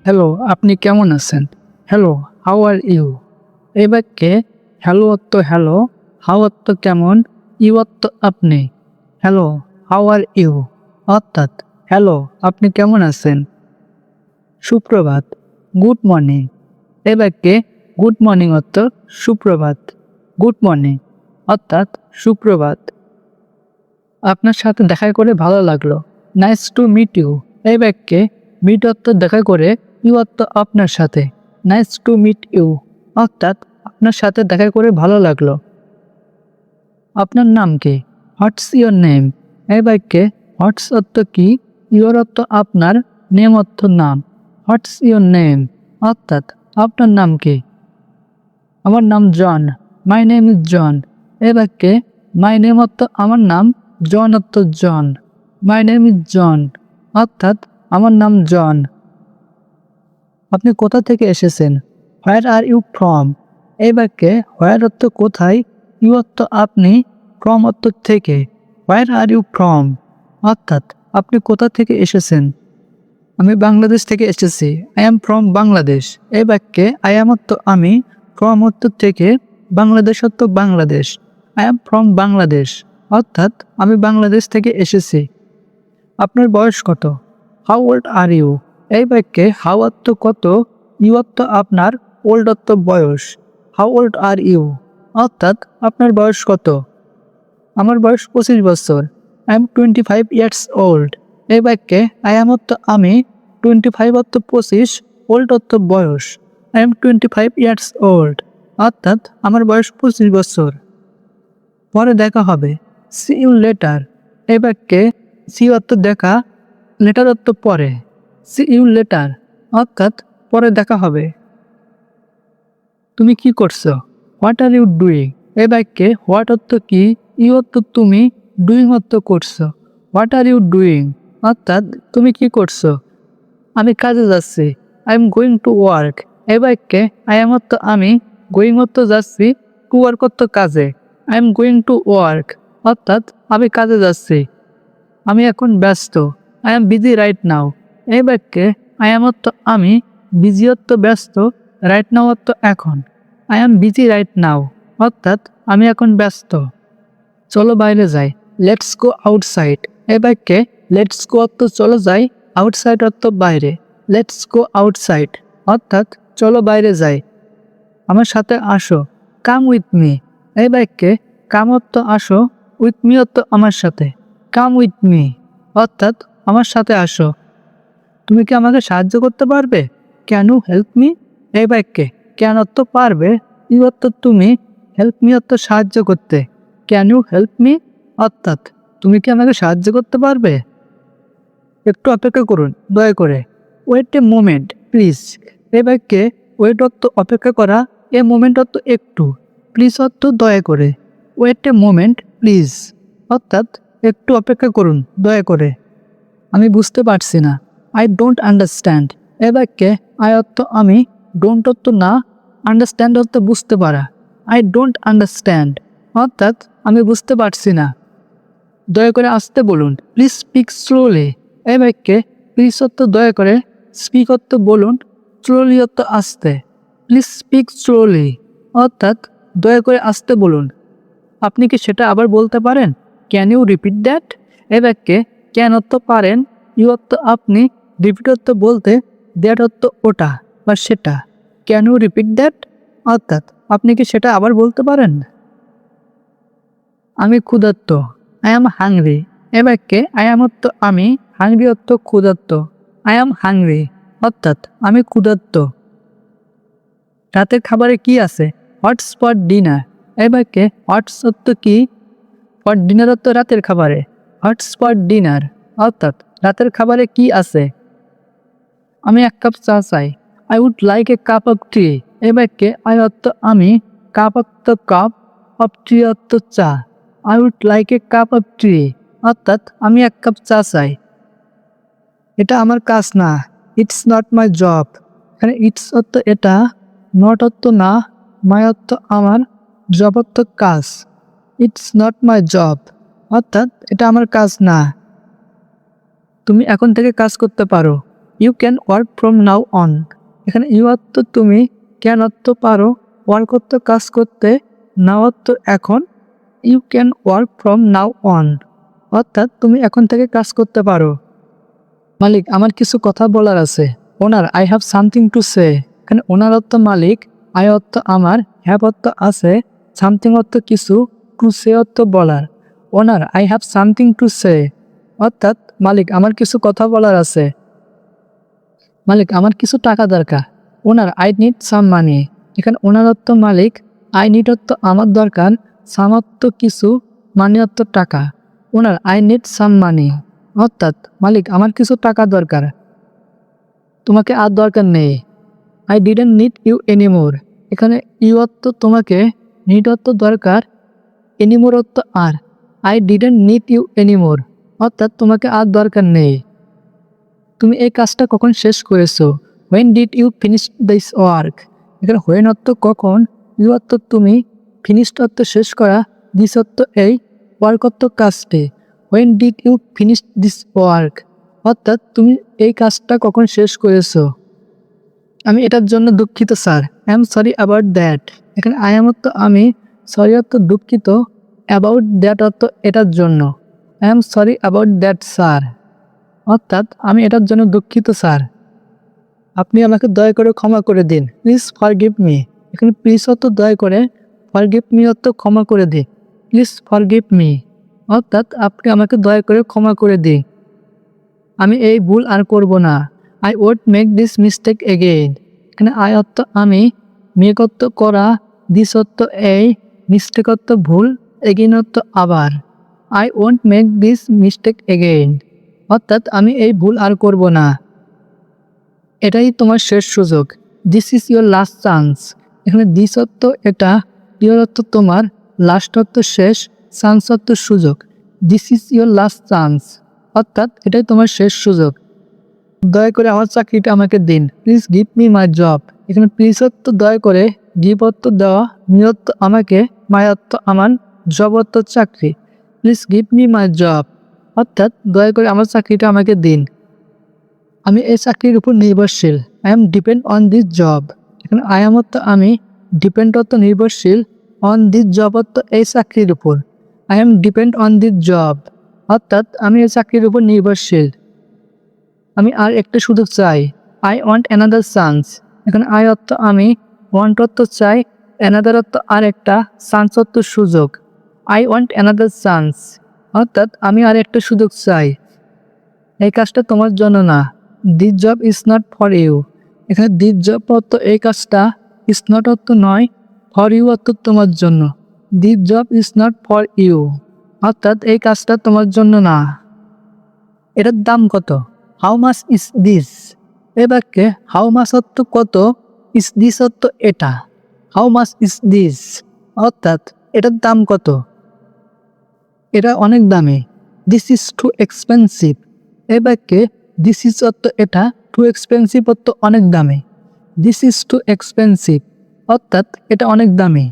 Hello, আপনি কেমন আছেন? Hello, how are you? এই বাক্যে হ্যালো অর্থ হ্যালো, হাউ অর্থ কেমন, ইউ অর্থ আপনি। Hello, how are you? অর্থাৎ হ্যালো, আপনি কেমন আছেন? সুপ্রভাত, গুড মর্নিং। এই বাক্যে গুড মর্নিং অর্থ সুপ্রভাত। গুড মর্নিং অর্থাৎ সুপ্রভাত। আপনার সাথে দেখা করে ভালো লাগলো। Nice to meet you. এই বাক্যে মিট অর্থ দেখা করে, ইউ অর্থ আপনার সাথে। নাইস টু মিট ইউ অর্থাৎ আপনার সাথে দেখা করে ভালো লাগলো। আপনার নাম কি? What's your name? এই বাক্যে হোয়াটস অর্থ কি, ইয়োর অর্থ আপনার, নেম অর্থ নাম। হোয়াটস ইয়োর নেম অর্থাৎ আপনার নাম কি? আমার নাম জন। মাই নেম ইজ জন। এই বাক্যে মাই নেম অর্থ আমার নাম, জন অর্থ জন। মাই নেম ইজ জন অর্থাৎ আমার নাম জন। আপনি কোথা থেকে এসেছেন? হোয়ার আর ইউ ফ্রম? এই বাক্যে হোয়ার অর্থ কোথায়, ইউ অর্থ আপনি, ফ্রম অর্থ থেকে। হোয়ার আর ইউ ফ্রম অর্থাৎ আপনি কোথা থেকে এসেছেন? আমি বাংলাদেশ থেকে এসেছি। I am from Bangladesh. এই বাক্যে আই এম অর্থ আমি, ফ্রম অর্থ থেকে, বাংলাদেশ অর্থ Bangladesh. I am from Bangladesh অর্থাৎ আমি বাংলাদেশ থেকে এসেছি। আপনার বয়স কত? How old are you? এই বাক্যে হাউ অর্থ কত, ইউ অর্থ আপনার, ওল্ড অর্থ বয়স। হাউ ওল্ড আর ইউ অর্থাৎ আপনার বয়স কত? আমার বয়স 25 বছর। I am 25 years old. এই বাক্যে আই এম অর্থ আমি, 25 অর্থ 25, ওল্ড অর্থ বয়স। আই এম 25 ইয়ার্স ওল্ড অর্থাৎ আমার বয়স 25 বছর। পরে দেখা হবে। See you later. এই বাক্যে সি অর্থ দেখা, লেটার অর্থ পরে। সি ইউ লেটার অর্থাৎ পরে দেখা হবে। তুমি কি করছো? What are you doing? এই বাক্যে হোয়াট অর্থ কি, ইউ অর্থ তুমি, ডুইং অর্থ করছো। হোয়াট আর ইউ ডুইং অর্থাৎ তুমি কি করছো? আমি কাজে যাচ্ছি। I am going to work. এই বাক্যে আই এম অর্থ আমি, গোয়িং অর্থ যাচ্ছি, টু ওয়ার্ক অর্থ কাজে। I am going to work অর্থাৎ আমি কাজে যাচ্ছি। আমি এখন ব্যস্ত। I am busy right now. এই বাক্যে আই এম অর্থ আমি, বিজি অর্থ ব্যস্ত, রাইট নাও অর্থ এখন। I am busy right now অর্থাৎ আমি এখন ব্যস্ত। চলো বাইরে যাই। Let's go outside. এই বাক্যে লেটস গো অর্থ চলো যাই, আউটসাইড অর্থ বাইরে। লেটস গো আউটসাইড অর্থাৎ চলো বাইরে যাই। আমার সাথে আসো। Come with me. এই বাক্যে কাম অর্থ আসো, উইথ মি অর্থ আমার সাথে। কাম উইথ মি অর্থাৎ আমার সাথে আসো। তুমি কি আমাকে সাহায্য করতে পারবে? Can you help me? এই বাক্যে ক্যান অর্থ পারবে, ইউ অর্থ তুমি, হেল্প মি অর্থ সাহায্য করতে। ক্যান ইউ হেল্প মি অর্থাৎ তুমি কি আমাকে সাহায্য করতে পারবে? একটু অপেক্ষা করুন দয়া করে। Wait a moment please. এই বাক্যে ওয়েট অর্থ অপেক্ষা করা, এ মোমেন্ট অর্থ একটু, প্লিজ অর্থ দয়া করে। ওয়েট এ মোমেন্ট প্লিজ অর্থাৎ একটু অপেক্ষা করুন দয়া করে। আমি বুঝতে পারছি না। I don't understand. এ বাক্যে আই অর্থ আমি, ডোন্ট অর্থ না, আন্ডারস্ট্যান্ড অর্থ বুঝতে পারা। আই ডোন্ট আন্ডারস্ট্যান্ড অর্থাৎ আমি বুঝতে পারছি না। দয়া করে আসতে বলুন। Please speak slowly. এই বাক্যে প্লিজ অর্থ দয়া করে, স্পিক অর্থ বলুন, স্লোলি অর্থ আসতে। প্লিজ স্পিক স্লোলি অর্থাৎ দয়া করে আসতে বলুন। আপনি কি সেটা আবার বলতে পারেন? Can you repeat that? এই বাক্যে ক্যান অর্থ পারেন, ইউ অর্থ আপনি, রিপিট অর্থ বলতে, দ্যাট অর্থ ওটা বা সেটা। ক্যান ইউ রিপিট দ্যাট অর্থাৎ আপনি কি সেটা আবার বলতে পারেন? আমি ক্ষুধার্ত। I am hungry. এ বাক্যে আই অ্যাম অর্থ আমি, হাংরি অর্থ ক্ষুধার্ত। আই অ্যাম হাংরি অর্থাৎ আমি ক্ষুধার্ত। রাতের খাবারে কি আছে? What's for dinner. এই বাক্যে হোয়াটস অর্থ কি, ফর ডিনার অর্থ রাতের খাবারে। হোয়াটস ফর ডিনার অর্থাৎ রাতের খাবারে কি আছে? আমি এক কাপ চা চাই। I would like a cup of tea. এই বাক্যে আই অর্থ আমি, কাপ অর্থ কাপ, অফ টি অর্থ চা। I would like a cup of tea অর্থাৎ আমি এক কাপ চা চাই। এটা আমার কাজ না। It's not my job. এখানে ইটস অর্থ এটা, নট অর্থ না, মাই অর্থ আমার, জব অর্থ কাজ। ইটস নট মাই জব অর্থাৎ এটা আমার কাজ না। তুমি এখন থেকে কাজ করতে পারো। You can work from now on. এখানে ইউ অর্থ তুমি, ক্যান অর্থ পারো, ওয়ার্ক অর্থ কাজ করতে, নাও অর্থ এখন, you can work from now on অর্থাৎ তুমি এখন থেকে কাজ করতে পারো। মালিক আমার কিছু কথা বলার আছে। Owner I have something to say. এখানে ওনার অর্থ মালিক, আই অর্থ আমার, হ্যাভ অর্থ আছে, সামথিং অর্থ কিছু, টু সে অর্থ বলার। Owner I have something to say অর্থাৎ মালিক আমার কিছু কথা বলার আছে। মালিক আমার কিছু টাকা দরকার। ওনার আই নিড সাম মানি। এখানে ওনার অর্থ মালিক, আই নিড অর্থ আমার দরকার, সাম অর্থ কিছু, মানি অর্থ টাকা। ওনার আই নিড সাম মানি অর্থাৎ মালিক আমার কিছু টাকা দরকার, তোমাকে আর দরকার নেই। I didn't need you anymore. এখানে ইউ অর্থ তোমাকে, নিড অর্থ দরকার, এনিমোর অর্থ আর। I didn't need you anymore অর্থাৎ তোমাকে আর দরকার নেই। তুমি এই কাজটা কখন শেষ করেছো? When did you finish this work. এখানে হোয়েন অর্থ কখন, ইউ অর্থ তুমি, ফিনিশড অর্থ শেষ করা, দিস অর্থ এই, ওয়ার্ক অর্থ কাজটি। When did you finish this work অর্থাৎ তুমি এই কাজটা কখন শেষ করেছো? আমি এটার জন্য দুঃখিত sir. I am sorry about that. এখানে আই এম অর্থ আমি, সরি অর্থ দুঃখিত, অ্যাবাউট দ্যাট অর্থ এটার জন্য। I am sorry about that sir অর্থাৎ আমি এটার জন্য দুঃখিত স্যার, আপনি আমাকে দয়া করে ক্ষমা করে দিন। Please forgive me. এখানে প্লিজ অর্থ দয়া করে, ফরগিভ মি অর্থ ক্ষমা করে দিন। প্লিজ ফরগিভ মি অর্থাৎ আপনি আমাকে দয়া করে ক্ষমা করে দিন, আমি এই ভুল আর করব না। I won't make this mistake again. এখানে আই অর্থ আমি, মেক অর্থ করা, দিস অর্থ এই, মিস্টেক অর্থ ভুল, এগেইন অর্থ আবার। I won't make this mistake again অর্থাৎ আমি এই ভুল আর করব না। এটাই তোমার শেষ সুযোগ। This is your last chance. এখানে দিস অর্থ এটা, ইয়োর অর্থ তোমার, লাস্ট অর্থ শেষ, চান্স অর্থ সুযোগ। This is your last chance অর্থাৎ এটাই তোমার শেষ সুযোগ, দয়া করে আমার চাকরিটা আমাকে দিন। Please give me my job. এখানে প্লিজ অর্থ দয়া করে, গিভ অর্থ দেওয়া, মি অর্থ আমাকে, মাই অর্থ আমার, জব অর্থ চাকরি। Please give me my job অর্থাৎ দয়া করে আমার চাকরিটা আমাকে দিন, আমি এই চাকরির উপর নির্ভরশীল। I am depend on this job. এখানে আই এম অর্থ আমি, ডিপেন্ড অর্থ নির্ভরশীল, অন দিস জব অর্থ এই চাকরির উপর। I am depend on this job অর্থাৎ আমি এই চাকরির উপর নির্ভরশীল, আমি আর একটা সুযোগ চাই। I want another chance. এখানে আই অর্থ আমি, ওয়ান্ট অর্থ চাই, অ্যানাদার অর্থ আর একটা, চান্স অর্থ সুযোগ। আই ওয়ান্ট অ্যানাদার চান্স অর্থাৎ আমি আর একটা সুযোগ চাই, এই কাজটা তোমার জন্য না। This job is not for you. এখানে দিস জব অর্থ এই কাজটা, ইজ নট অর্থ নয়, ফর ইউ অর্থ তোমার জন্য। This job is not for you অর্থাৎ এই কাজটা তোমার জন্য না। এটার দাম কত? How much is this. এ বাক্যে হাউ মাচ অর্থ কত, ইজ দিস অর্থ এটা। হাউ মাচ ইজ দিস অর্থাৎ এটার দাম কত, এটা অনেক দামি। This is too expensive. এ বাক্যে দিস ইজ অর্থ এটা, টু এক্সপেন্সিভ অর্থ অনেক দামি। দিস ইজ টু এক্সপেন্সিভ অর্থাৎ এটা অনেক দামি।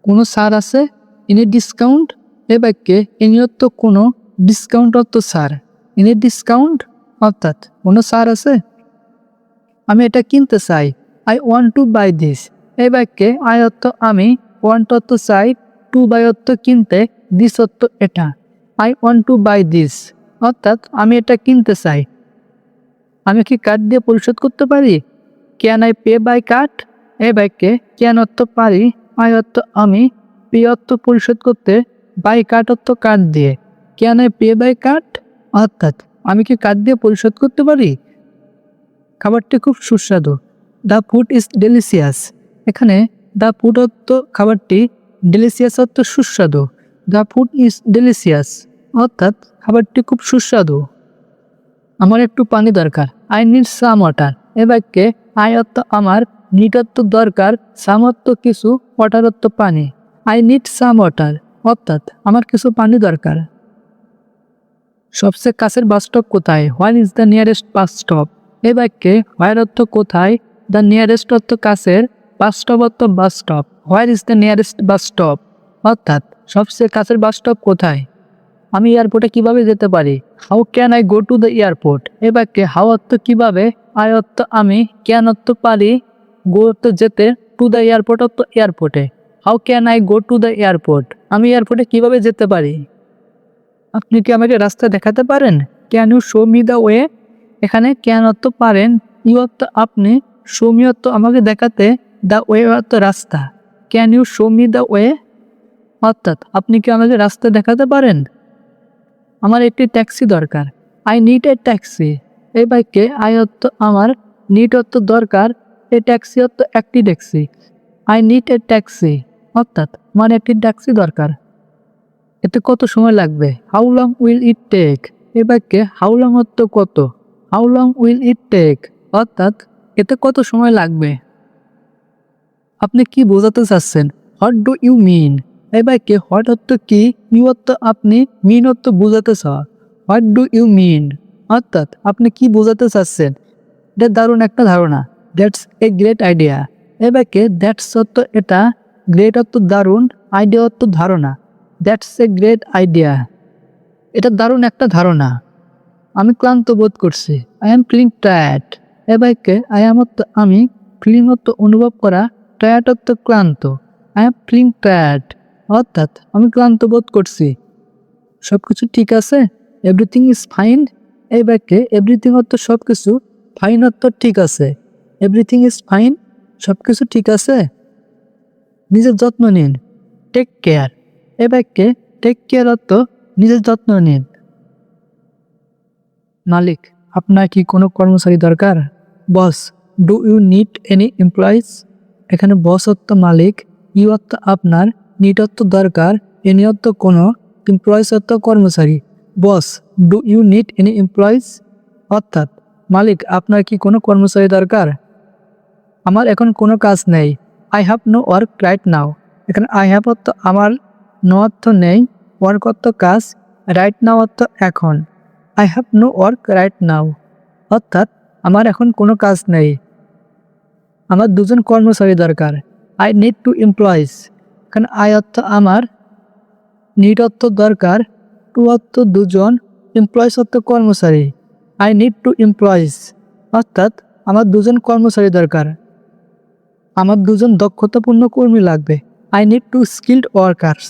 কোনো ছাড় আছে? Any discount. এ বাক্যে এনি অর্থ কোনো, ডিসকাউন্ট অর্থ ছাড়। এনি ডিসকাউন্ট অর্থাৎ কোনো ছাড় আছে? আমি এটা কিনতে চাই। I want to buy this. এই বাক্যে আই অর্থ আমি, ওয়ান্ট অর্থ চাই, টু বাই অর্থ কিনতে, দিস অর্থ এটা। I want to buy this অর্থাৎ আমি এটা কিনতে চাই। আমি কি কার্ড দিয়ে পরিশোধ করতে পারি? Can I pay by card. এই বাক্যে ক্যান অর্থ পারি, আই অর্থ আমি, পে অর্থ পরিশোধ করতে, বাই কার্ড অর্থ কার্ড দিয়ে। Can I pay by card অর্থাৎ আমি কি কার্ড দিয়ে পরিশোধ করতে পারি? খাবারটি খুব সুস্বাদু। The food is delicious. এখানে দ্য ফুড অর্থ খাবারটি, ডেলিসিয়াস অর্থ সুস্বাদু। দ্য ফুড ইজ ডেলিসিয়াস অর্থাৎ খাবারটি খুব সুস্বাদু। আমার একটু পানি দরকার। I need some water. এ বাক্যে আই অর্থ আমার, নিড অর্থ দরকার, সাম অর্থ কিছু, ওয়াটার অর্থ পানি। আই নিড সাম ওয়াটার অর্থাৎ আমার কিছু পানি দরকার। সবচেয়ে কাছের বাস স্টপ কোথায়? Where is the nearest bus stop. এ বাক্যে হোয়ার অর্থ কোথায়, দ্য নিয়ারেস্ট অর্থ কাছের, বাস স্টপ অর্থ bus stop. Where is the nearest bus stop অর্থাৎ সবচেয়ে কাছের বাস স্টপ কোথায়। আমি এয়ারপোর্টে কিভাবে যেতে পারি? How can I go to the airport? এই বাক্যে হাউ অর্থ কিভাবে, আই অর্থ আমি, ক্যান অর্থ পারি, গো অর্থ যেতে, টু দ্য এয়ারপোর্ট অর্থ এয়ারপোর্টে। How can I go to the airport? আমি এয়ারপোর্টে কিভাবে যেতে পারি? আপনি কি আমাকে রাস্তা দেখাতে পারেন? Can you show me the way? এখানে ক্যান অর্থ পারেন, ইউ অর্থ আপনি, শো মি অর্থ আমাকে দেখাতে, দ্য ওয়ে অর্থ রাস্তা। Can you show me the way? অর্থাৎ আপনি কি আমাকে রাস্তা দেখাতে পারেন? আমার একটি ট্যাক্সি দরকার। I need a taxi. এই বাক্যে আই অর্থ আমার, নিড অর্থ দরকার, এ ট্যাক্সি অর্থ একটি taxi. I need a taxi অর্থাৎ আমার একটি ট্যাক্সি দরকার। এতে কত সময় লাগবে? How long will it take? এই বাক্যে হাউ লং অর্থ কত, how long will it take অর্থাৎ এতে কত সময় লাগবে। আপনি কি বোঝাতে চাচ্ছেন? What do you mean? এই বাক্যে হোয়াট অর্থ কি, ইউ অর্থ আপনি, মিন অর্থ বোঝাতে চাওয়া। হোয়াট ডু ইউ মিন অর্থাৎ আপনি কি বোঝাতে চাচ্ছেন। এটা দারুণ একটা ধারণা। That's a great idea. এই বাক্যে দ্যাটস অর্থ এটা, গ্রেট অর্থ দারুণ, আইডিয়া অর্থ ধারণা। That's a great idea. এটা দারুণ একটা ধারণা। আমি ক্লান্ত বোধ করছি। I am feeling tired. এ বাক্যে আই এম অর্থ আমি, ফিলিং অর্থ অনুভব করা, টায়ার্ড অর্থ ক্লান্ত। আই এম ফিলিং টায়ার্ড অর্থাৎ আমি ক্লান্ত বোধ করছি। সব কিছু ঠিক আছে? Everything is fine. এই বাক্যে এভরিথিং অর্থ সব কিছু, ফাইন অর্থ ঠিক আছে। এভরিথিং ইজ ফাইন, সব কিছু ঠিক আছে। নিজের যত্ন নিন। Take care. এই বাক্যে টেক কেয়ার অর্থ নিজের যত্ন নিন। মালিক, আপনার কি কোনো কর্মচারী দরকার? Boss, do you need any employees? এখানে বস অর্থ মালিক, ইউ অর্থ আপনার, নিড অর্থ দরকার, এনি অর্থ কোনো, এমপ্লয়িজ অর্থ কর্মচারী। Boss, do you need any employees অর্থাৎ মালিক, আপনার কি কোনো কর্মচারী দরকার? আমার এখন কোনো কাজ নেই। I have no work right now. এখানে আই হ্যাভ অর্থ আমার, নো অর্থ নেই, ওয়ার্ক অর্থ কাজ, রাইট নাও অর্থ এখন। I have no work right now অর্থাৎ আমার এখন কোনো কাজ নেই। আমার দুজন কর্মচারী দরকার। I need to employees. এখানে আই অর্থ আমার, নিড অর্থ দরকার, টু অর্থ দুজন, এমপ্লয়িজ অর্থ কর্মচারী। আই নিড টু এমপ্লয়িজ অর্থাৎ আমার দুজন কর্মচারী দরকার। আমার দুজন দক্ষতাপূর্ণ কর্মী লাগবে। I need to skilled workers.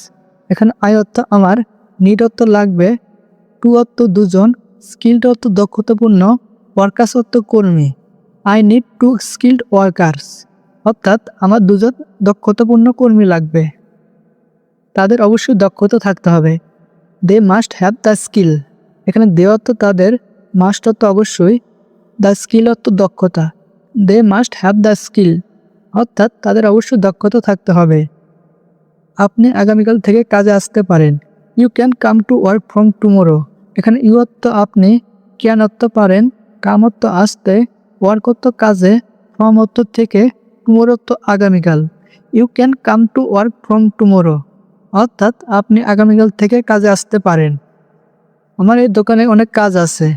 এখানে আই অর্থ আমার, নিড অর্থ লাগবে, টু অর্থ দুজন, স্কিল্ড অর্থ দক্ষতাপূর্ণ, ওয়ার্কার্স অর্থ কর্মী। I need to skilled workers অর্থাৎ আমার দুজন দক্ষতাপূর্ণ কর্মী লাগবে। তাদের অবশ্যই দক্ষতা থাকতে হবে। They must have the skill. এখানে দে অর্থ তাদের, মাস্ট অর্থ অবশ্যই, দ্য স্কিল অর্থ দক্ষতা। They must have the skill অর্থাৎ তাদের অবশ্যই দক্ষতা থাকতে হবে। আপনি আগামীকাল থেকে কাজে আসতে পারেন। You can come to work from tomorrow. এখানে ইউ অর্থ আপনি, ক্যান অর্থ পারেন, কাম অর্থ আসতে, ওয়ার্ক অর্থ কাজে, ফ্রম অর্থ থেকে, টুমোরো অর্থ আগামীকাল। You can come to work from tomorrow অর্থাৎ আপনি আগামীকাল থেকে কাজে আসতে পারেন। আমার এই দোকানে অনেক কাজ আছে।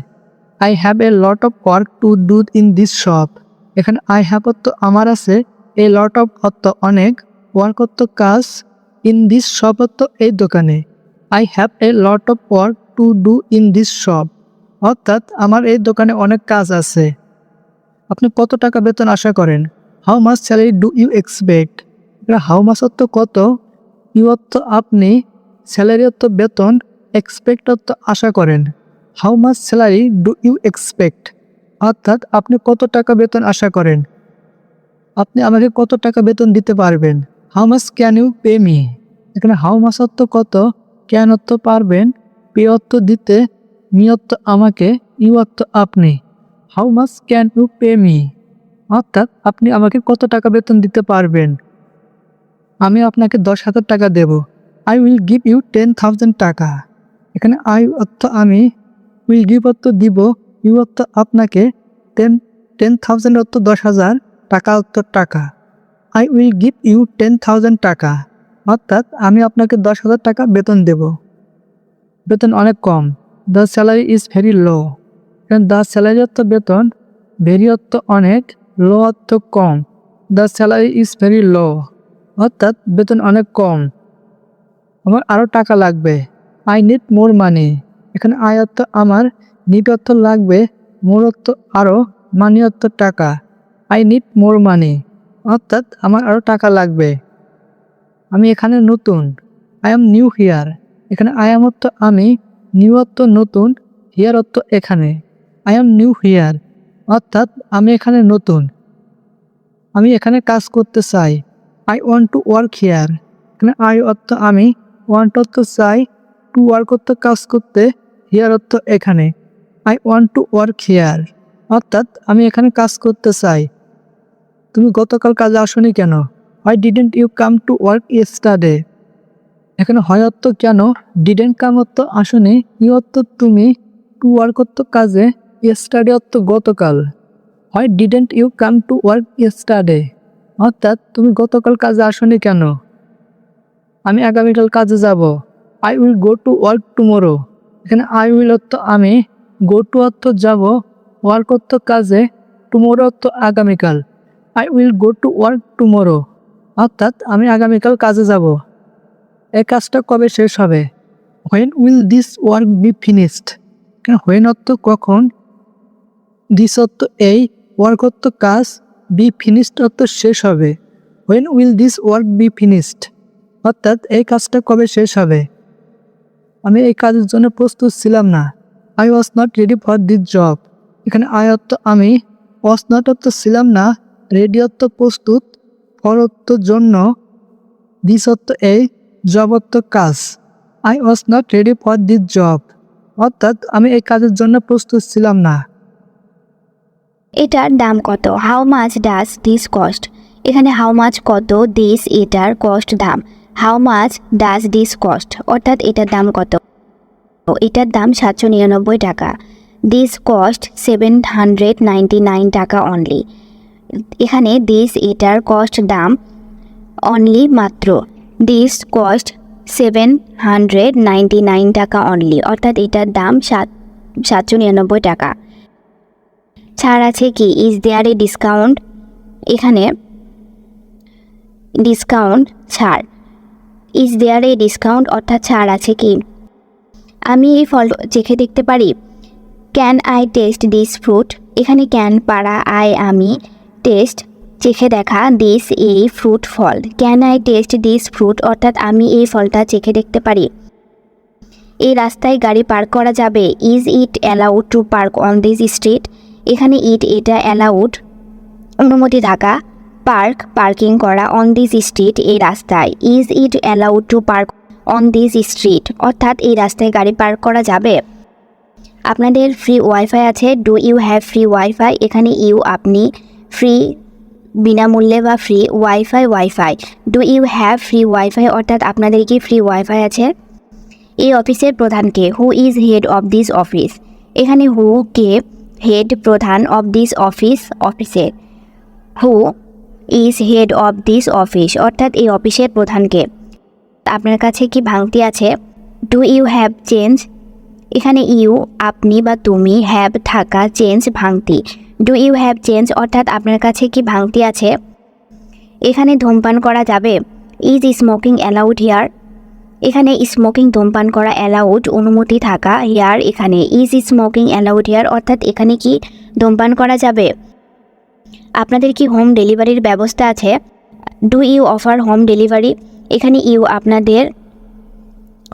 I have a lot of work to do in this shop. এখানে আই হ্যাভ অর্থ আমার আছে, এ লট অফ অর্থ অনেক, ওয়ার্ক অর্থ কাজ, ইন দিস শপ অর্থ এই দোকানে। I have a lot of work to do in this shop অর্থাৎ আমার এই দোকানে অনেক কাজ আছে। আপনি কত টাকা বেতন আশা করেন? How much salary do you expect? How much অর্থ কত, ইউ অর্থ আপনি, স্যালারি অর্থ বেতন, এক্সপেক্ট অর্থ আশা করেন। How much salary do you expect অর্থাৎ আপনি কত টাকা বেতন আশা করেন। আপনি আমাকে কত টাকা বেতন দিতে পারবেন? How much can you pay me? এখানে হাউ মাচ অর্থ কত, ক্যান অর্থ পারবেন, পে অর্থ দিতে, মি অর্থ আমাকে, ইউ অর্থ আপনি। How much can you pay me অর্থাৎ আপনি আমাকে কত টাকা বেতন দিতে পারবেন। আমি আপনাকে 10,000 টাকা দেব। আই উইল গিভ ইউ 10,000 টাকা। এখানে আই অর্থ আমি, উইল গিভ অর্থ দিব, ইউ অর্থ আপনাকে, 10,000 অর্থ 10,000, টাকা অর্থ টাকা। আই উইল গিভ ইউ 10,000 টাকা অর্থাৎ আমি আপনাকে 10,000 টাকা বেতন দেব। বেতন অনেক কম। The salary is very low. The salary অর্থ বেতন, ভেরি অর্থ অনেক, লো অর্থ কম। The salary is very low অর্থাৎ বেতন অনেক কম। আমার আরও টাকা লাগবে। I need more money. এখানে আই অর্থ আমার, নিড অর্থ লাগবে, মোর অর্থ আরও, মানি অর্থ টাকা। আই নিড মোর মানি অর্থাৎ আমার আরও টাকা লাগবে। আমি এখানে নতুন, আই এম নিউ হিয়ার। এখানে আই এম অর্থ আমি, নিউ অর্থ নতুন, হিয়ার অর্থ এখানে। আই এম নিউ হিয়ার অর্থাৎ আমি এখানে নতুন। আমি এখানে কাজ করতে চাই, I want to work here. এখানে আই অর্থ আমি, ওয়ান্ট অর্থ চাই, টু ওয়ার্ক অর্থ কাজ করতে, হিয়ার অর্থ এখানে। I want to work here অর্থাৎ আমি এখানে কাজ করতে চাই। তুমি গতকাল কাজে আসোনি কেন? Why didn't you come to work yesterday. এখানে হয় অর্থ কেন, ডিডেন্ট কাম অর্থ আসোনি, ইউ অর্থ তুমি, টু ওয়ার্ক অর্থ কাজে, ইয়েস্টারডে অর্থ গতকাল। Why didn't you come to work yesterday অর্থাৎ তুমি গতকাল কাজে আসোনি কেন? আমি আগামীকাল কাজে যাব, I will go to work tomorrow. এখানে আই উইল অর্থ আমি, গো টু অর্থ যাব, ওয়ার্ক অর্থ কাজে, টুমোরো অর্থ আগামীকাল। I will go to work tomorrow অর্থাৎ আমি আগামীকাল কাজে যাব। এই কাজটা কবে শেষ হবে? When will this work be finished. এখানে হোয়েন অর্থ কখন, দিস অর্থ এই, ওয়ার্ক অর্থ কাজ, বি ফিনিশড অর্থ শেষ হবে। When will this work be finished অর্থাৎ এই কাজটা কবে শেষ হবে। আমি এই কাজের জন্য প্রস্তুত ছিলাম না, I was not ready for this job. এখানে আই অর্থ আমি, ওয়াজ নট অর্থ ছিলাম না, রেডি অর্থ প্রস্তুত, ফর অর্থ জন্য, দিস অর্থ এই, জব অর্থ কাজ। I was not ready for this job অর্থাৎ আমি এই কাজের জন্য প্রস্তুত ছিলাম না। এটার দাম কত? How much does this cost. এখানে হাউ মাচ কত, দিস এটার, কস্ট দাম। How much does this cost অর্থাৎ এটার দাম কত? এটার দাম 799 টাকা। দিস কস্ট 799 টাকা অনলি। এখানে দিস এটার কস্ট দাম অনলি মাত্র, দিস কস্ট 799 টাকা অনলি অর্থাৎ এটার দাম 799 টাকা। ছাড় আছে কি? Is there a discount. এখানে ডিসকাউন্ট, ছাড়। ইজ দেয়ার এ ডিসকাউন্ট অর্থাৎ ছাড় আছে কি? আমি এই ফল চেখে দেখতে পারি। Can I taste this fruit. এখানে ক্যান পারা, আই আমি, টেস্ট চেখে দেখা, দিস এই ফ্রুট ফল। Can I taste this fruit অর্থাৎ আমি এই ফলটা চেখে দেখতে পারি। এই রাস্তায় গাড়ি পার্ক করা যাবে। Is it allowed to park on this street. এখানে ইট এটা অ্যালাউড, অনুমতি থাকা, পার্ক পার্কিং করা, অন দিস স্ট্রিট এই রাস্তায়। Is it allowed to park on this street অর্থাৎ এই রাস্তায় গাড়ি পার্ক করা যাবে। আপনাদের ফ্রি ওয়াইফাই আছে। Do you have free wifi. এখানে ইউ আপনি, ফ্রি বিনামূল্যে বা free, wifi wifi. Do you have free wifi অর্থাৎ আপনাদের কি ফ্রি ওয়াইফাই আছে। এই অফিসের প্রধানকে? Who is head of this office. এখানে হু কে, হেড প্রধান, অফ দিস অফিস অফিসের। Who is head of this office অর্থাৎ এই অফিসের প্রধানকে। আপনার কাছে কি ভাঙতি আছে? Do you have change. এখানে ইউ আপনি বা তুমি, হ্যাভ থাকা, চেঞ্জ ভাঙতি। ডু ইউ হ্যাভ চেঞ্জ অর্থাৎ আপনার কাছে কি ভাঙতি আছে। এখানে ধূমপান করা যাবে। Is smoking allowed here. এখানে স্মোকিং ধূমপান করা অ্যালাউড, অনুমতি থাকা, হিয়ার এখানে। ইজ স্মোকিং অ্যালাউড হিয়ার অর্থাৎ এখানে কি ধূমপান করা যাবে। আপনাদের কি হোম ডেলিভারির ব্যবস্থা আছে? Do you offer home delivery. এখানে ইউ আপনাদের,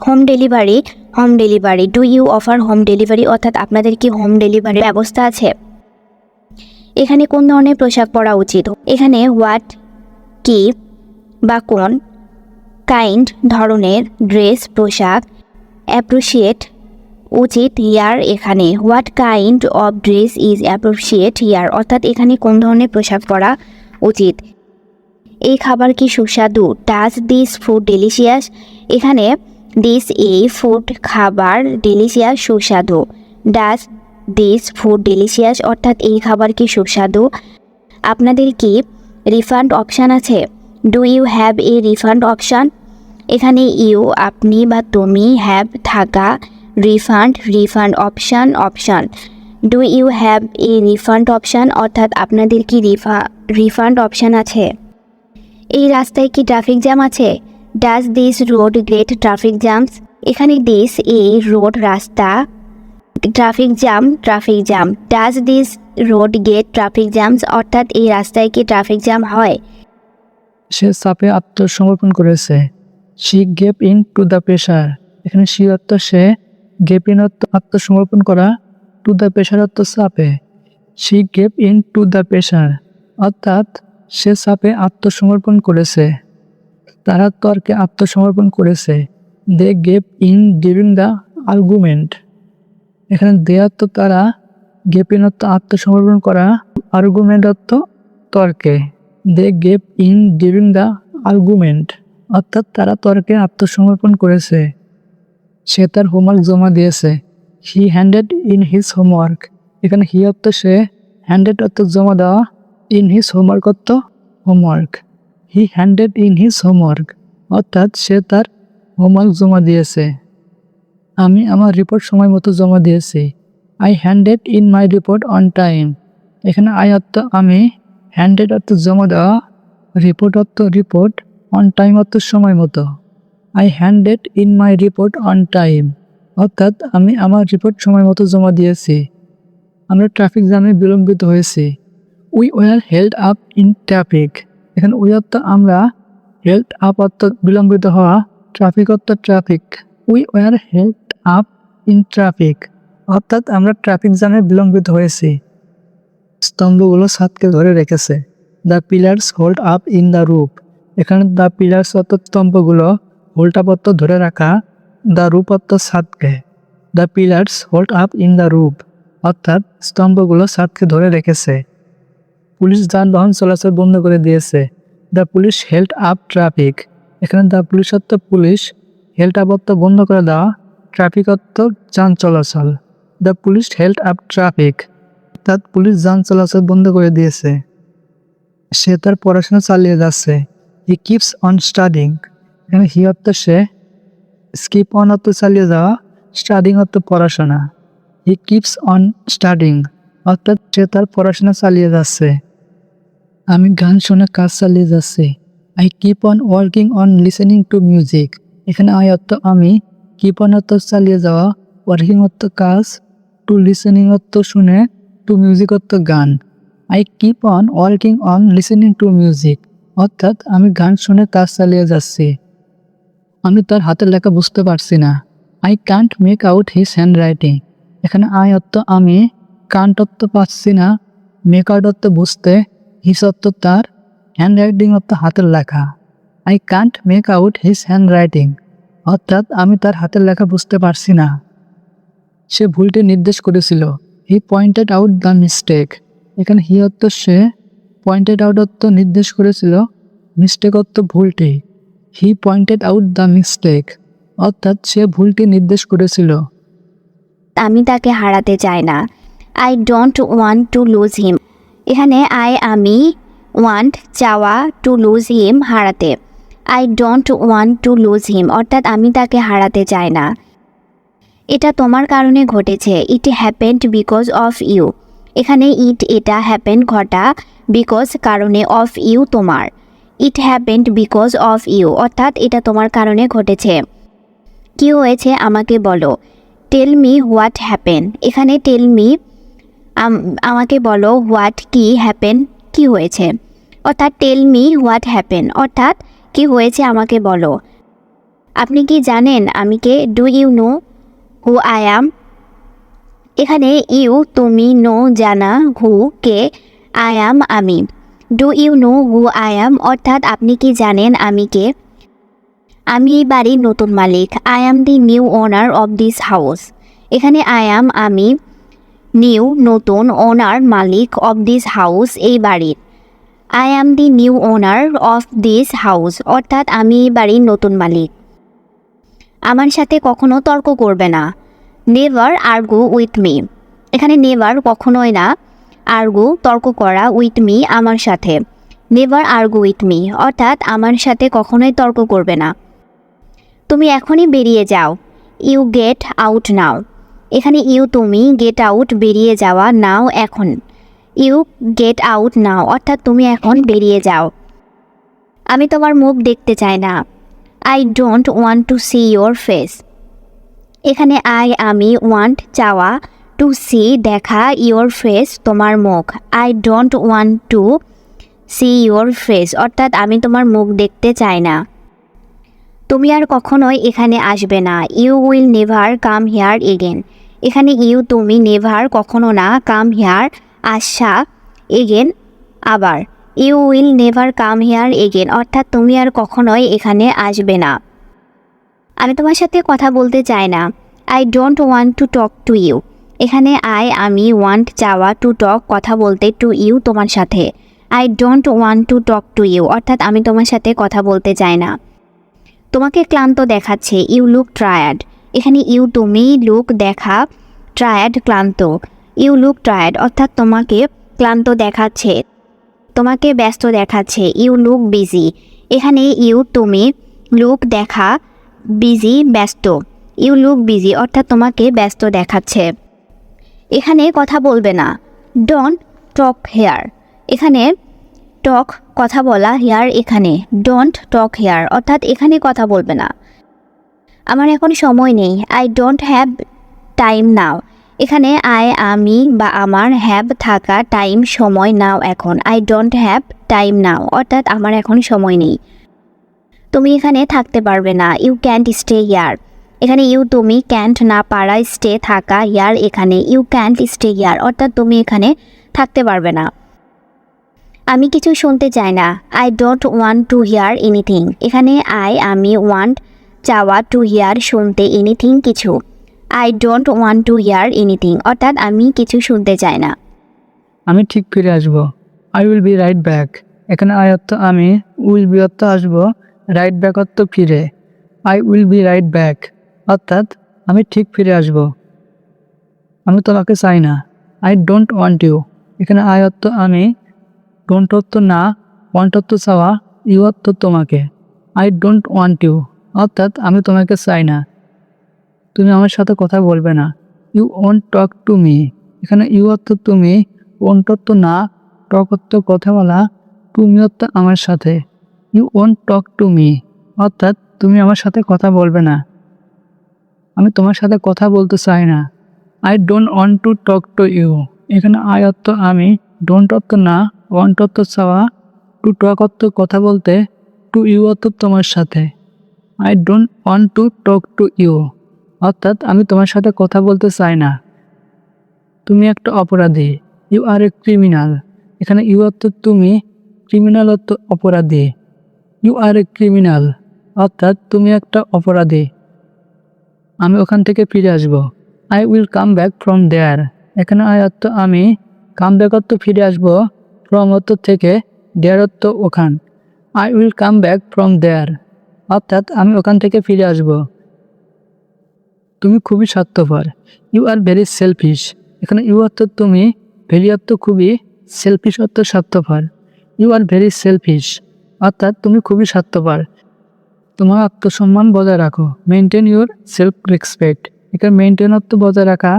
home delivery, home delivery. Do you offer home delivery অর্থাৎ আপনাদের কি হোম ডেলিভারির ব্যবস্থা আছে। এখানে কোন ধরনের পোশাক পরা উচিত? এখানে হোয়াট কি বা কোন, কাইন্ড ধরনের, ড্রেস পোশাক, অ্যাপ্রিসিয়েট উচিত, হিয়ার এখানে। What kind of dress is appreciate here অর্থাৎ এখানে কোন ধরনের পোশাক পরা উচিত। এই খাবার কি সুস্বাদু? Does this food delicious. এখানে দিস এই ফুড খাবার, ডেলিশিয়াস সুস্বাদু। ডাজ দিস ফুড ডেলিশিয়াস অর্থাৎ এই খাবার কি সুস্বাদু। আপনাদের কি রিফান্ড অপশান আছে? Do you have a refund option. এখানে ইউ আপনি বা তুমি, হ্যাভ থাকা, refund, refund option, option. Do you have a refund option অর্থাৎ আপনাদের কি রিফান্ড অপশান আছে। এই রাস্তায় কি ট্রাফিক জ্যাম আছে? Does this road get traffic jams. এখানে দিস এই রোড রাস্তা, traffic jam. Does this road get traffic jams, অর্থাৎ এই রাস্তায় কি ট্রাফিক জ্যাম হয়? সে চাপে আত্মসমর্পণ করেছে। She gave in to the pressure. এখানে শি অর্থ সে, গেভ ইন অর্থ আত্মসমর্পণ করা, টু দ্য প্রেশার অর্থ চাপে। She gave in to the pressure অর্থাৎ সে চাপে আত্মসমর্পণ করেছে। তারা তর্কে আত্মসমর্পণ করেছে। They gave in giving the argument. এখানে দে অর্থ তারা, গেভ ইন অর্থ আত্মসমর্পণ করা, আর্গুমেন্ট অর্থ তর্কে। They gave in giving the argument অর্থাৎ তারা তর্কে আত্মসমর্পণ করেছে। সে তার হোমওয়ার্ক জমা দিয়েছে। হি হ্যান্ডেড ইন হিজ হোমওয়ার্ক। এখানে হি অর্থ সে, হ্যান্ডেড অর্থ জমা দেওয়া, ইন হিজ হোমওয়ার্ক অর্থ homework. He handed in his homework অর্থাৎ সে তার হোমওয়ার্ক জমা দিয়েছে। আমি আমার রিপোর্ট সময় মতো জমা দিয়েছি। I handed in my report on time. এখানে আই অর্থ আমি, হ্যান্ডেড অর্থ জমা দেওয়া, রিপোর্ট অর্থ রিপোর্ট, অন টাইম অর্থ সময় মতো। I handed in my report on time অর্থাৎ আমি আমার রিপোর্ট সময় মতো জমা দিয়েছি। আমরা ট্রাফিক জ্যামে বিলম্বিত হয়েছি। We were held up in traffic. এখানে উই অর্থ আমরা, হেল্ড আপ অর্থ বিলম্বিত হওয়া, ট্রাফিক অর্থ traffic. We were held up in traffic অর্থাৎ আমরা ট্রাফিক জ্যামে বিলম্বিত হয়েছি। স্তম্ভগুলো ছাদকে ধরে রেখেছে। The pillars hold up in the roof. এখানে দ্য পিলার্স অর্থ স্তম্ভগুলো, হোল্ড আপ অর্থ ধরে রাখা, দ্য রুফ অর্থ ছাদকে। The pillars hold up in the roof অর্থাৎ স্তম্ভগুলো ছাদকে ধরে রেখেছে। পুলিশ যানবাহন চলাচল বন্ধ করে দিয়েছে। The police held up traffic. এখানে দ্য পুলিশ অর্থ পুলিশ, হেল্ড আপ অর্থ বন্ধ করে দেওয়া, ট্রাফিক অর্থ যান চলাচল। The police held up traffic অর্থাৎ পুলিশ যান চলাচল বন্ধ করে দিয়েছে। সে তার পড়াশোনা চালিয়ে যাচ্ছে। He keeps on studying. এখানে হি অর্থ সে, স্কিপ অন অর্থ চালিয়ে যাওয়া, স্টাডিং অর্থ পড়াশোনা। হি কিপস অন স্টাডিং অর্থাৎ সে তার পড়াশোনা চালিয়ে যাচ্ছে। আমি গান শুনে কাজ চালিয়ে যাচ্ছি। I keep on working on listening to music. এখানে আই অর্থ আমি, কিপ অন অর্থ চালিয়ে যাওয়া, ওয়ার্কিং অর্থ কাজ, টু লিসেনিং অর্থ শুনে, টু মিউজিক অর্থ গান। I keep on working on listening to music অর্থাৎ আমি গান শুনে কাজ চালিয়ে যাচ্ছি। আমি তার হাতের লেখা বুঝতে পারছি না। I can't make out his hand writing. এখানে আই অর্থ আমি, কান্ট অর্থ পাচ্ছি না, মেক আউট অর্থ বুঝতে, হিজ অর্থ তার, হ্যান্ড রাইটিং অর্থ হাতের লেখা। I can't make out his hand writing অর্থাৎ আমি তার হাতের লেখা বুঝতে পারছি না। সে ভুলটি নির্দেশ করেছিল। হি পয়েন্টেড আউট দ্য মিস্টেক। এখানে হি অর্থ সে, পয়েন্টেড আউট অর্থ নির্দেশ করেছিল, মিস্টেক অর্থ ভুলটি। হি পয়েন্টেড আউট দ্য মিস্টেক অর্থাৎ সে ভুলটি নির্দেশ করেছিল। আমি তাকে হারাতে চাই না। I don't want to lose him. এখানে আমি, ওয়ান্ট চাওয়া, টু লুজ হিম হারাতে। I don't want to lose him অর্থাৎ আমি তাকে হারাতে চাই না। এটা তোমার কারণে ঘটেছে। It happened because of you. এখানে এটা হ্যাপেন্ড ঘটা, বিকজ কারণে, অফ ইউ তোমার। It happened because of you অর্থাৎ এটা তোমার কারণে ঘটেছে। কি হয়েছে আমাকে বলো। Tell me what happen. এখানে টেল মি আমাকে বলো, হোয়াট কি, হ্যাপেন কি হয়েছে অর্থাৎ টেল মি হোয়াট হ্যাপেন অর্থাৎ কি হয়েছে আমাকে বলো। আপনি কি জানেন আমি কে। Do you know who I am. এখানে ইউ তুমি, নো জানা, হু কে, আই অ্যাম আমি। Do you know who I am অর্থাৎ আপনি কি জানেন আমি কে। আমি এই বাড়ির নতুন মালিক। I am the new owner of this house. এখানে আই অ্যাম আমি, নিউ নতুন, ওনার মালিক, অফ দিস হাউস এই বাড়ির। I am the new owner of this house অর্থাৎ আমি এই বাড়ির নতুন মালিক। আমার সাথে কখনো তর্ক করবে না। Never argue with me. এখানে নেভার কখনোই না, আর্গু তর্ক করা, উইথ মি আমার সাথে। নেভার আর্গু উইথ মি অর্থাৎ আমার সাথে কখনোই তর্ক করবে না। তুমি এখনই বেরিয়ে যাও। You get out now. এখানে ইউ তুমি, গেট আউট বেরিয়ে যাওয়া, নাও এখন। ইউ গেট আউট নাও অর্থাৎ তুমি এখন বেরিয়ে যাও। আমি তোমার মুখ দেখতে চাই না। I don't want two see your face. এখানে আমি ওয়ান্ট চাওয়া, টু সি দেখা, ইওর ফেস তোমার মুখ। I don't want two C your face অর্থাৎ আমি তোমার মুখ দেখতে চাই না। তুমি আর কখনোই এখানে আসবে না। You will never come here again. এখানে ইউ তুমি, নেভার কখনো না, কাম হিয়ার আসা, এগেন আবার। You will never come here again অর্থাৎ তুমি আর কখনোই এখানে আসবে না। আমি তোমার সাথে কথা বলতে চাই না। I don't want to talk to you. এখানে আমি ওয়ান্ট চাওয়া, টু টক কথা বলতে, টু ইউ তোমার সাথে। I don't want to talk to you অর্থাৎ আমি তোমার সাথে কথা বলতে চাই না। তোমাকে ক্লান্ত দেখাচ্ছে, ইউ লুক টায়ার্ড। এখানে ইউ তুমি, লুক দেখা, টায়ার্ড ক্লান্ত। ইউ লুক টায়ার্ড অর্থাৎ তোমাকে ক্লান্ত দেখাচ্ছে, তোমাকে ব্যস্ত দেখাচ্ছে। You look busy. এখানে ইউ তুমি, লুক দেখা, বিজি ব্যস্ত। ইউ লুক বিজি অর্থাৎ তোমাকে ব্যস্ত দেখাচ্ছে। এখানে কথা বলবে না। Don't talk here. এখানে টক কথা বলা, হেয়ার এখানে। ডোন্ট টক হেয়ার অর্থাৎ এখানে কথা বলবে না। আমার এখন সময় নেই। আই ডোন্ট হ্যাভ টাইম নাও। এখানে আমি বা আমার, হ্যাভ থাকা, টাইম সময়, নাও এখন। আই ডোন্ট হ্যাভ টাইম নাও অর্থাৎ আমার এখন সময় নেই। তুমি এখানে থাকতে পারবে না। You can't stay here. এখানে ইউ তুমি, ক্যান্ট না পারা, স্টে থাকা, হিয়ার এখানে। ইউ ক্যান্ট স্টে হিয়ার অর্থাৎ তুমি এখানে থাকতে পারবে না। আমি কিছু শুনতে চাই না। I don't want two here anything. এখানে আমি ওয়ান্ট চাওয়া, টু হিয়ার শুনতে, এনিথিং কিছু। I don't want two here anything অর্থাৎ আমি কিছু শুনতে চাই না। আমি ঠিক ফিরে আসবো। I will be right back. এখানে আই অর্থ আমি, উইল বি অর্থ আসবো, রাইট ব্যাক অর্থ ফিরে। I will be right back অর্থাৎ আমি ঠিক ফিরে আসবো। আমি তোমাকে চাই না। I don't want you. এখানে আই অর্থ আমি, ডোন্ট অর্থ না, ওয়ান্ট অর্থ চাওয়া, ইউ অর্থ তোমাকে। আই ডোন্ট ওয়ান্ট ইউ অর্থাৎ আমি তোমাকে চাই না। তুমি আমার সাথে কথা বলবে না। You won't talk to me. এখানে ইউ অর্থ তুমি, ওন্ট অর্থ না, টক অর্থ কথা বলা, তুমি অর্থ আমার সাথে। You won't talk to me অর্থাৎ তুমি আমার সাথে কথা বলবে না। আমি তোমার সাথে কথা বলতে চাই না। I don't want to talk to you. এখানে আই অর্থ আমি, ডোন্ট অর্থ না, ওয়ান্ট অর্থ চাওয়া, টু টক অর্থ কথা বলতে, টু ইউ অর্থ তোমার সাথে। I don't want to talk to you অর্থাৎ আমি তোমার সাথে কথা বলতে চাই না। তুমি একটা অপরাধী। You are a criminal. এখানে ইউ অর্থ তুমি, ক্রিমিনাল অর্থ অপরাধী। ইউ আর এ ক্রিমিনাল অর্থাৎ তুমি একটা অপরাধী। আমি ওখান থেকে ফিরে আসবো। I will come back from there. এখানে আই অর্থ আমি, কাম ব্যাক অর্থ ফিরে আসবো, ফ্রম অর্থ থেকে, দেয়ার অর্থ ওখান। I will come back from there অর্থাৎ আমি ওখান থেকে ফিরে আসবো। তুমি খুবই স্বার্থপর। You are very selfish. এখানে ইউ অর্থ তুমি, ভেরি অর্থ খুবই, সেলফিশ অর্থ স্বার্থপর। ইউ আর ভেরি সেলফিশ অর্থাৎ তুমি খুবই স্বার্থপর। তোমার আত্মসম্মান বজায় রাখো। Maintain your self respect. এখানে মেনটেন অর্থ বজায় রাখা,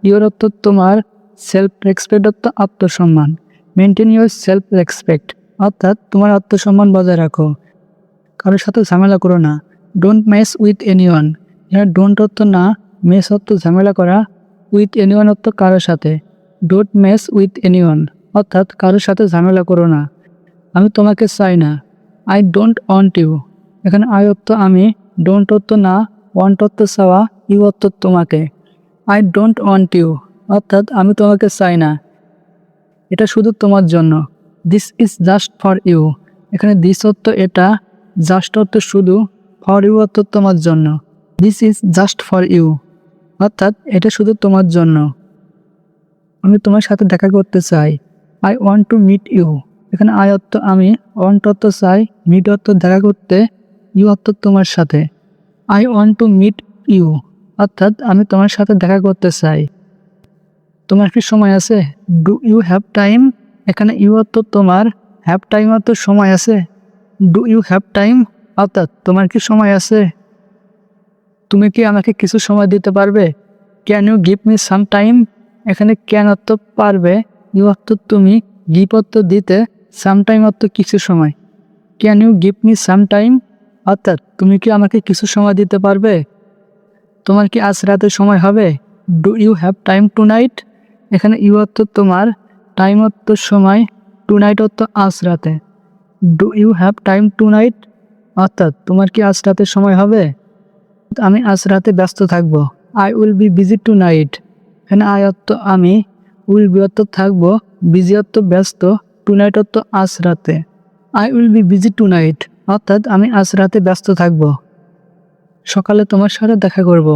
ইউর অর্থ তোমার, সেলফ রেসপেক্ট অর্থ আত্মসম্মান। মেনটেন ইউর সেলফ রেসপেক্ট অর্থাৎ তোমার আত্মসম্মান বজায় রাখো। কারোর সাথে ঝামেলা করো না। Don't mess with anyone. এখানে ডোন্ট অর্থ না, মেস অর্থ ঝামেলা করা, উইথ এনিওয়ান অর্থ কারোর সাথে। ডোন্ট মেস উইথ এনিওয়ান অর্থাৎ কারোর সাথে ঝামেলা করো না। আমি তোমাকে চাই না। I don't want you. এখানে আই অর্থ আমি, ডোন্ট অর্থ না, ওয়ান্ট অর্থ চাওয়া, ইউ অর্থ তোমাকে। আই ডোন্ট ওয়ান্ট ইউ অর্থাৎ আমি তোমাকে চাই না। এটা শুধু তোমার জন্য। This is just for you. এখানে দিস অর্থ এটা, জাস্ট অর্থ শুধু, ফর ইউ অর্থ তোমার জন্য। This is just for you অর্থাৎ এটা শুধু তোমার জন্য। আমি তোমার সাথে দেখা করতে চাই। I want to meet you. এখানে আই অর্থ আমি, ওয়ান্ট অর্থ চাই, মিট অর্থ দেখা করতে, ইউ অর্থ তোমার সাথে। I want to meet you অর্থাৎ আমি তোমার সাথে দেখা করতে চাই। তোমার কি সময় আছে? Do you have time. এখানে ইউ অর্থ তোমার, হ্যাভ টাইম অর্থ সময় আছে। ডু ইউ হ্যাভ টাইম অর্থাৎ তোমার কি সময় আছে? তুমি কি আমাকে কিছু সময় দিতে পারবে? Can you give me some time. এখানে ক্যান অর্থ পারবে, ইউ অর্থ তুমি, গিভ অর্থ দিতে, সাম টাইম অর্থ কিছু সময়। Can you give me some time অর্থাৎ তুমি কি আমাকে কিছু সময় দিতে পারবে? তোমার কি আজ রাতে সময় হবে? Do you have time tonight? এখানে ইউ অর্থ তোমার, টাইম অর্থ সময়, টু নাইট অর্থ আজ রাতে। Do you have time tonight অর্থাৎ তোমার কি আজ রাতে সময় হবে? আমি আজ রাতে ব্যস্ত থাকবো। I will be busy tonight. এখানে আই অর্থ আমি, উইল বি অর্থ থাকবো, বিজি অর্থ ব্যস্ত, টু নাইট অর্থ আজ রাতে। I will be busy tonight অর্থাৎ আমি আজ রাতে ব্যস্ত থাকবো। সকালে তোমার সাথে দেখা করব।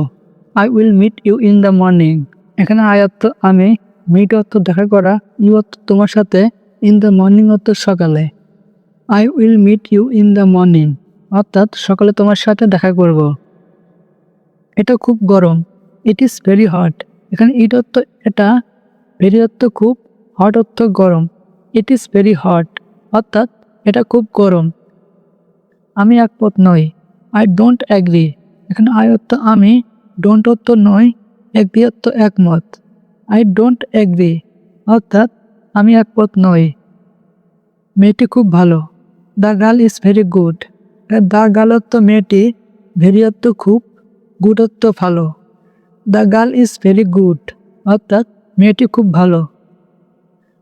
I will meet you in the morning. এখানে আই অর্থ আমি, মিট অর্থ দেখা করা, ইউ অর্থ তোমার সাথে, ইন দ্য মর্নিং অর্থ সকালে। I will meet you in the morning অর্থাৎ সকালে তোমার সাথে দেখা করব। এটা খুব গরম। It is very hot. এখানে ইট অর্থ এটা, ভেরি অর্থ খুব, হট অর্থ গরম। ইট ইজ ভেরি হট অর্থাৎ এটা খুব গরম। আমি একমত নই। I don't agree. এখানে আই অর্থ আমি, ডোন্ট অর্থ নয়, অ্যাগ্রি অর্থ একমত। আই ডোন্ট অ্যাগ্রি অর্থাৎ আমি একমত নই। মেয়েটি খুব ভালো। The girl is very good. The girl অর্থ মেয়েটি, ভেরি অর্থ খুব, গুড অর্থ ভালো। The girl is very good অর্থাৎ মেয়েটি খুব ভালো।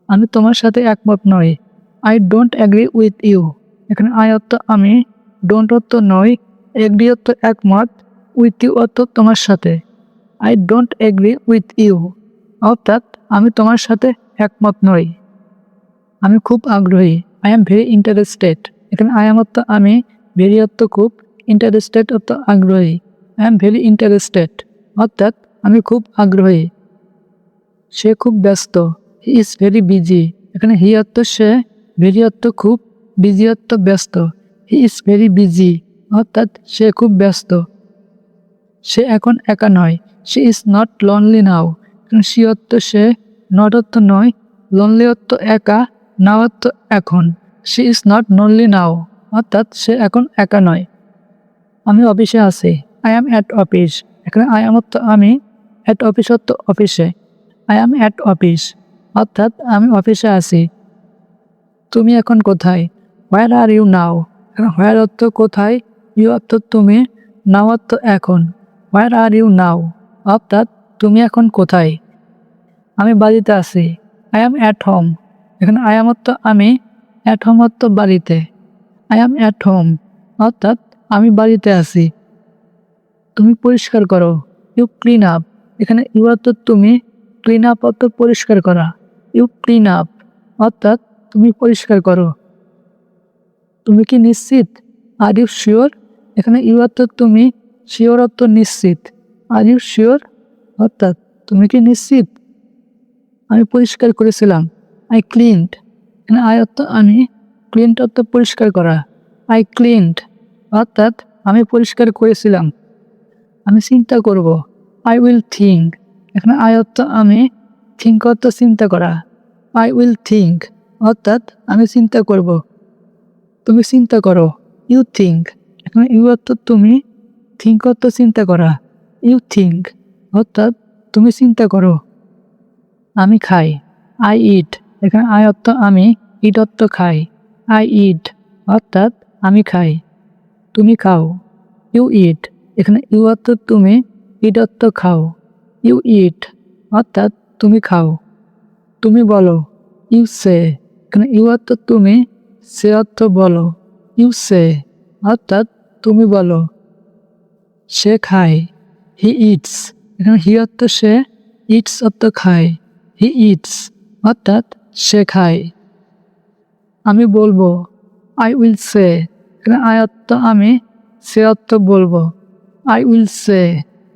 আমি তোমার সাথে একমত নই। I don't agree with you. এখানে আই অর্থ আমি, ডোন্ট অর্থ নয়, এগ্রি অর্থ একমত, উইথ ইউ অর্থ তোমার সাথে। I don't agree with you অর্থাৎ আমি তোমার সাথে একমত নই। আমি খুব আগ্রহী। I am very interested. এখানে আই এম অর্থ আমি, ভেরি অর্থ খুব, ইন্টারেস্টেড অর্থ আগ্রহী। আই এম ভেরি ইন্টারেস্টেড অর্থাৎ আমি খুব আগ্রহী। সে খুব ব্যস্ত। He is very busy. এখানে হি অর্থ সে, ভেরি অর্থ খুব, বিজি অর্থ ব্যস্ত। হি ইজ ভেরি বিজি অর্থাৎ সে খুব ব্যস্ত। সে এখন একা নয়। She is not lonely now. She অর্থ সে, নট অর্থ নয়, লনলি অর্থ একা, নাও অর্থ এখন। শি ইজ নট লনলি নাও অর্থাৎ সে এখন একা নয়। আমি অফিসে আছি। I am at office. এখানে আই অ্যাম অর্থ আমি, অ্যাট অফিস অর্থ অফিসে। আই অ্যাম অ্যাট অফিস অর্থাৎ আমি অফিসে আছি। তুমি এখন কোথায়? হোয়ার আর ইউ নাও। এখানে হোয়ার অর্থ কোথায়, ইউ অর্থ তুমি, নাও অর্থ এখন। হোয়ার আর ইউ নাও অর্থাৎ তুমি এখন কোথায়? আমি বাড়িতে আছি। I am at home. এখানে আই অ্যাম অর্থ আমি, অ্যাট হোম অর্থ বাড়িতে। আই অ্যাম অ্যাট হোম অর্থাৎ আমি বাড়িতে আছি। তুমি পরিষ্কার করো। You clean up. এখানে ইউ অর্থ তুমি, ক্লিন আপ অর্থ পরিষ্কার করা। ইউ ক্লিন আপ অর্থাৎ তুমি পরিষ্কার করো। তুমি কি নিশ্চিত? Are you sure. এখানে ইউ অর্থ তুমি, শিওর অর্থ নিশ্চিত। আর ইউ শিওর অর্থাৎ তুমি কি নিশ্চিত? আমি পরিষ্কার করেছিলাম। I cleaned. এখানে আই অর্থ আমি, ক্লিনড অর্থ পরিষ্কার করা। আই ক্লিনড অর্থাৎ আমি পরিষ্কার করেছিলাম। আমি চিন্তা করব। I will think. এখানে আই অর্থ আমি, থিঙ্ক অর্থ চিন্তা করা। আই উইল থিঙ্ক অর্থাৎ আমি চিন্তা করব। তুমি চিন্তা করো। You think. এখানে ইউ অর্থ তুমি, থিঙ্ক অর্থ চিন্তা করা। ইউ থিঙ্ক অর্থাৎ তুমি চিন্তা করো। আমি খাই। I eat. এখানে আই অর্থ আমি, ইট অর্থ খাই। আই ইট অর্থাৎ আমি খাই। তুমি খাও। ইউ ইট। এখানে ইউ অর্থ তুমি, ইট অর্থ খাও। ইউ ইট অর্থাৎ তুমি খাও। তুমি বলো। ইউ সে। এখানে ইউ অর্থ তুমি, সে অর্থ বলো। ইউ সে অর্থাৎ তুমি বলো। সে খায়। He eats. এখানে হি অর্থ সে, ইটস অর্থ খায়। হি ইটস অর্থাৎ সে খায়। আমি বলবো। I will say. এখানে আই অর্থ আমি, সে অর্থ বলবো। আই উইল সে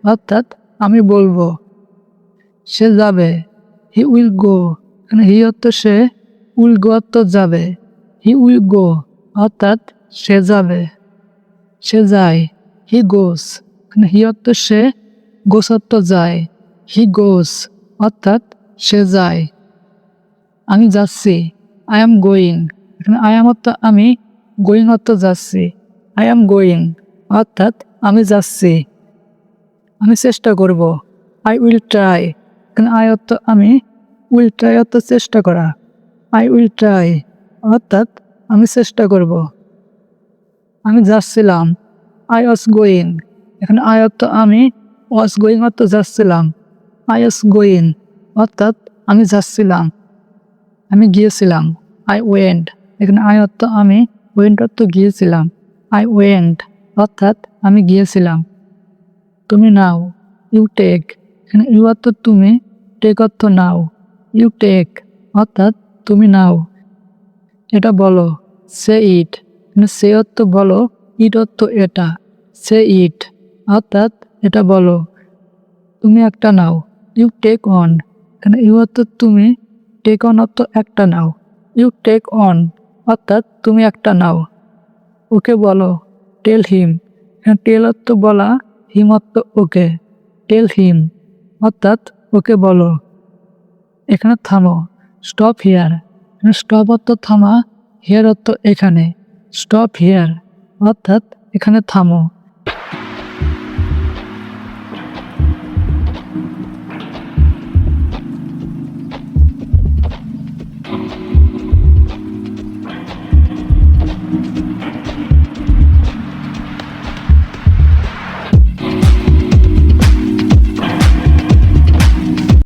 অর্থাৎ আমি বলবো। সে যাবে। He will go. এখানে হি অর্থ সে, উইল গো অর্থ যাবে। হি উইল গো অর্থাৎ সে যাবে। সে যায়। হি গোস। এখানে হি অর্থ সে, গোস অর্থ যায়। হি গোস অর্থাৎ সে যায়। আমি যাচ্ছি। I am going. এখানে আই এম অর্থ আমি, গোয়িং অর্থ যাচ্ছি। আই এম গোয়িং অর্থাৎ আমি যাচ্ছি। আমি চেষ্টা করব। I will try. এখানে আই অর্থ আমি, উইল ট্রাই অর্থ চেষ্টা করা। আই উইল ট্রাই অর্থাৎ আমি চেষ্টা করব। আমি যাচ্ছিলাম। I was going. এখানে আই অর্থ আমি, ওয়াজ গোয়িং অর্থ যাচ্ছিলাম। আই ওয়াজ গোয়িং অর্থাৎ আমি যাচ্ছিলাম, আমি গিয়েছিলাম। আই ওয়েন্ট, এখানে আই অর্থ আমি, ওয়েন্ট অর্থ গিয়েছিলাম। আই ওয়েন্ট অর্থাৎ আমি গিয়েছিলাম। তুমি নাও, ইউ টেক, এখানে ইউ অর্থ তুমি, টেক অর্থ নাও। ইউ টেক অর্থাৎ তুমি নাও। এটা বলো, সে ইট, এখানে সে অর্থ বলো, ইট অর্থ এটা। সে ইট অর্থাৎ এটা বলো। তুমি একটা নাও, ইউ টেক অন, এখানে ইউ অর্থ তুমি, টেক অন অর্থ একটা নাও। ইউ টেক অন অর্থাৎ তুমি একটা নাও। ওকে বলো, টেল হিম, এখানে টেল অর্থ বলা, হিম অর্থ ওকে। টেল হিম অর্থাৎ ওকে বলো। এখানে থামো, স্টপ হিয়ার, এখানে স্টপ অর্থ থামা, হিয়ার অর্থ এখানে। স্টপ হিয়ার অর্থাৎ এখানে থামো।